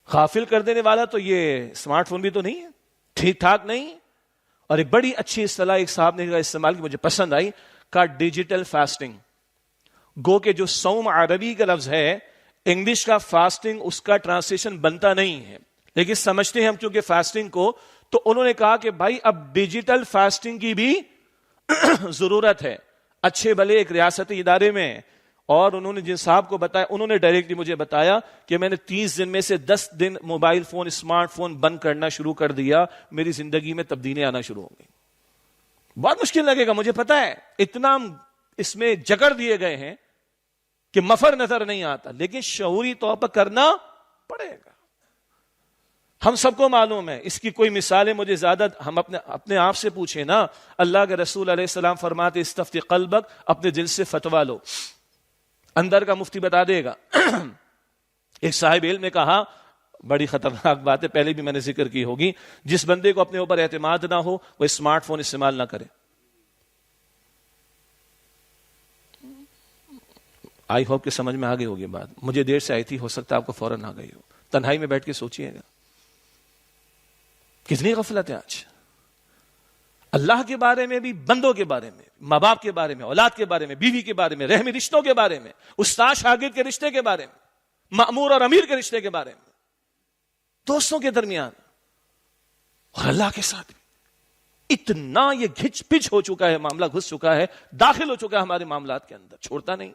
غافل کر دینے والا تو یہ اسمارٹ فون بھی تو نہیں ہے، ٹھیک ٹھاک نہیں. اور ایک بڑی اچھی اصطلاح ایک صاحب نے استعمال کی، مجھے پسند آئی، کا ڈیجیٹل فاسٹنگ. گو کہ جو صوم عربی کا لفظ ہے، انگلش کا فاسٹنگ اس کا ٹرانسلیشن بنتا نہیں ہے، لیکن سمجھتے ہیں ہم چونکہ فاسٹنگ کو، تو انہوں نے کہا کہ بھائی اب ڈیجیٹل فاسٹنگ کی بھی ضرورت ہے. اچھے بھلے ایک ریاستی ادارے میں، اور انہوں نے جن صاحب کو بتایا، انہوں نے ڈائریکٹلی مجھے بتایا کہ میں نے 30 دن میں سے 10 دن موبائل فون، اسمارٹ فون بند کرنا شروع کر دیا، میری زندگی میں تبدیلیاں آنا شروع ہو گئی. بہت مشکل لگے گا مجھے پتا ہے، اتنا اس میں جکڑ دیے گئے ہیں کہ مفر نظر نہیں آتا، لیکن شعوری طور پر کرنا پڑے گا. ہم سب کو معلوم ہے، اس کی کوئی مثالیں مجھے زیادہ، ہم اپنے آپ سے پوچھیں نا. اللہ کے رسول علیہ السلام فرماتے استفتی قلبک، اپنے دل سے فتوا لو، اندر کا مفتی بتا دے گا. ایک صاحب علم نے کہا، بڑی خطرناک بات ہے، پہلے بھی میں نے ذکر کی ہوگی، جس بندے کو اپنے اوپر اعتماد نہ ہو وہ اسمارٹ فون استعمال نہ کرے. آئی ہوپ کہ سمجھ میں آ گئی ہوگی بات، مجھے دیر سے آئی تھی، ہو سکتا ہے آپ کو فوراً آ گئی ہو. تنہائی میں بیٹھ کے سوچئے گا کتنی غفلت ہے آج اللہ کے بارے میں بھی، بندوں کے بارے میں، ماں باپ کے بارے میں، اولاد کے بارے میں، بیوی کے بارے میں، رحمی رشتوں کے بارے میں، استاد شاگرد کے رشتے کے بارے میں، مأمور اور امیر کے رشتے کے بارے میں، دوستوں کے درمیان، اور اللہ کے ساتھ بھی. اتنا یہ گھچ پچ ہو چکا ہے، معاملہ گھس چکا ہے، داخل ہو چکا ہے ہمارے معاملات کے اندر، چھوڑتا نہیں.